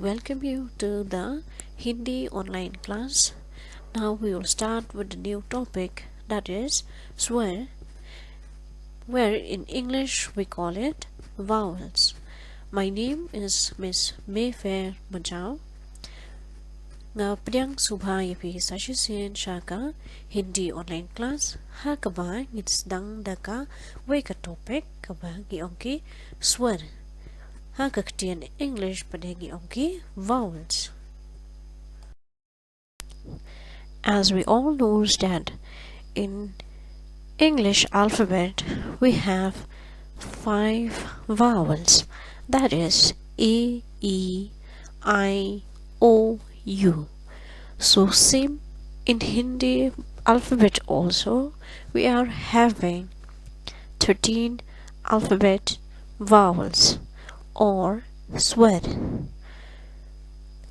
welcome you to the Hindi online class. Now we will start with the new topic, that is Swar, where in English we call it vowels. My name is Miss Mayfair Majao. Nga pediang subha yapi sashisin shaka Hindi online class ha kaba ngitsdang daka weka topic kaba giongki swar ha kaktian English pada giongki vowels. As we all know that in English alphabet we have 5 vowels, that is A, E, I, O, U. So same in Hindi alphabet also we are having 13 alphabet vowels or swar.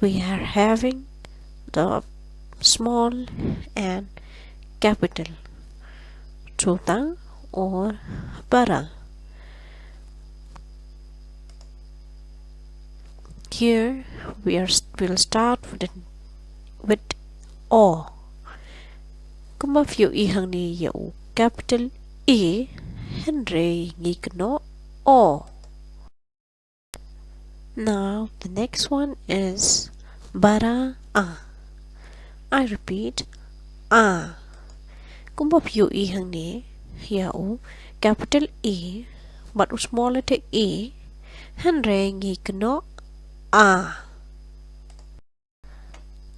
We are having the small and capital chota or bara. Here we'll start with O. Kuma phiêu y hang ni dấu capital E Henry ngikno O. Now the next one is bara a. I repeat a. Kuma phiêu y hang ni dấu capital E but small letter E Henry ngikno A.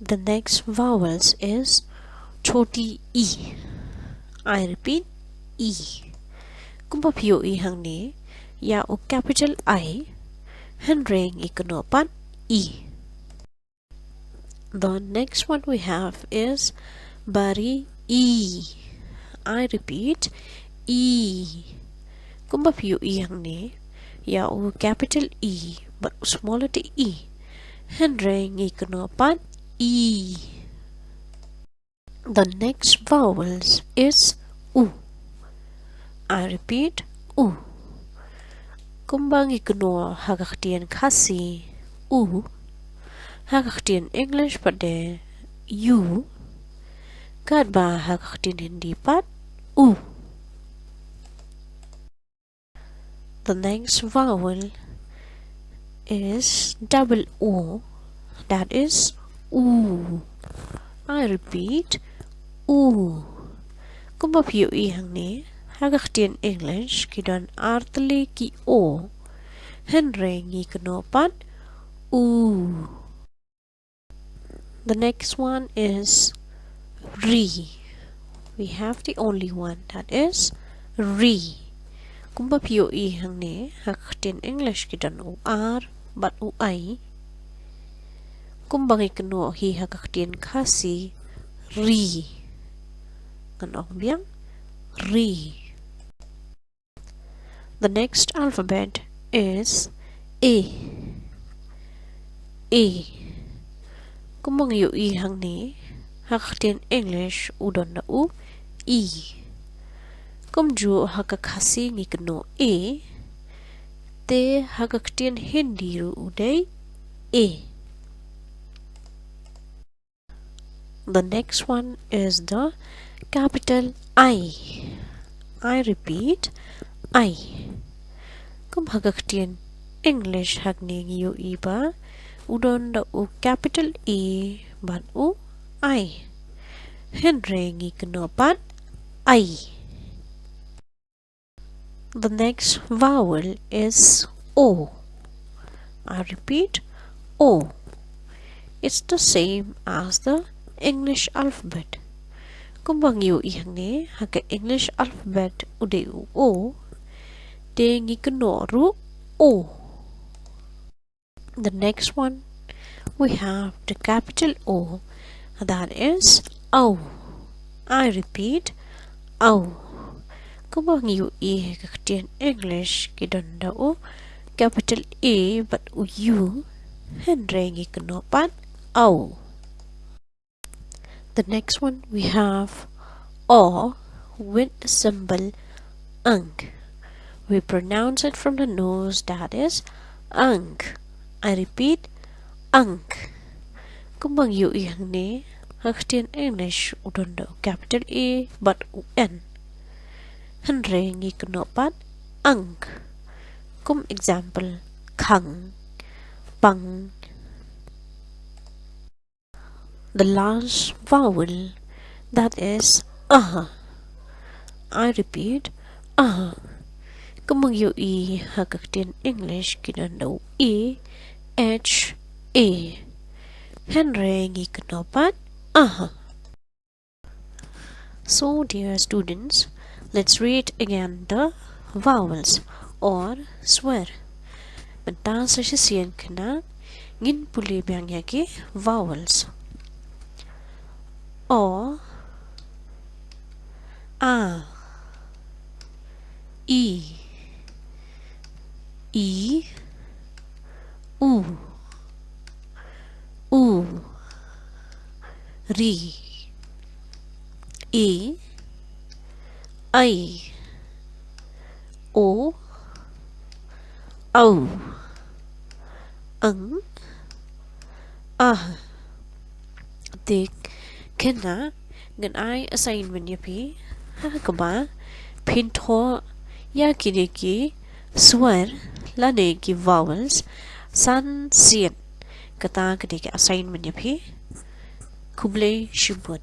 The next vowels is choti E. I repeat E. Kumpa phiêu E hang ni ya o capital I henreng ikanopat E. The next one we have is bari E. I repeat E. Kumpa phiêu E hang ni ya o capital E but small letter E henreng ikanopat E. The next vowels is U. I repeat U. Kumbang ikno hagaktian kasi U. Hagaktian English pada U. Kadba hagaktian Hindi pat U. The next vowel is double O, that is U. I repeat U. Kumpa phiêu y hang ni hagaktian English kidon artli ki O henreng ikanopat U. The next one is Re. We have the only one, that is Re. Kumpa phiêu y hang ni hagaktian English kidon O R but U I. Kumbang ikno hi hagaktian kasi Re. Ano biang Re. The next alphabet is A. A. Kumbang yu I hang ni hagaktian English udon na U E. Kumju hagakasi ngikno A te hagaktian Hindi ru uday A. The next one is the capital I. I repeat I. Kum hagaktian English hagning yu iba udon da u capital E but u I henreng ikanopat I. The next vowel is O. I repeat O. It's the same as the English alphabet. Kumbang yu ihang ni haga English alphabet ude u O de ngikanoru O. The next one we have the capital O, that is O. I repeat O. Kumbang yu I kaktian English kidon da u capital A but u U henreng ikanopat O. The next one we have O with the symbol ang. We pronounce it from the nose, that is ang. I repeat Unk. Kumbang yu yang ne. Haktian English udondo capital A but UN. Henry ngi knopat unk. Kum example khang, pang. The last vowel, that is I repeat Kumbang yu e haktian English kidondo E H A. Henry ngi knopat So, dear students, let's read again the vowels or swear. Benta sa sisiyan kena ngin puli biang yaki vowels. O, A, I, U, Ri, E, I, O, Au, Ang, Tik, Kena, Ngan I assignment yapi, Hakaba, Pinto, Yakidiki, Swar, Lane ki vowels, San, Sien, Kata kadiki assignment yapi, Kuble Shubud.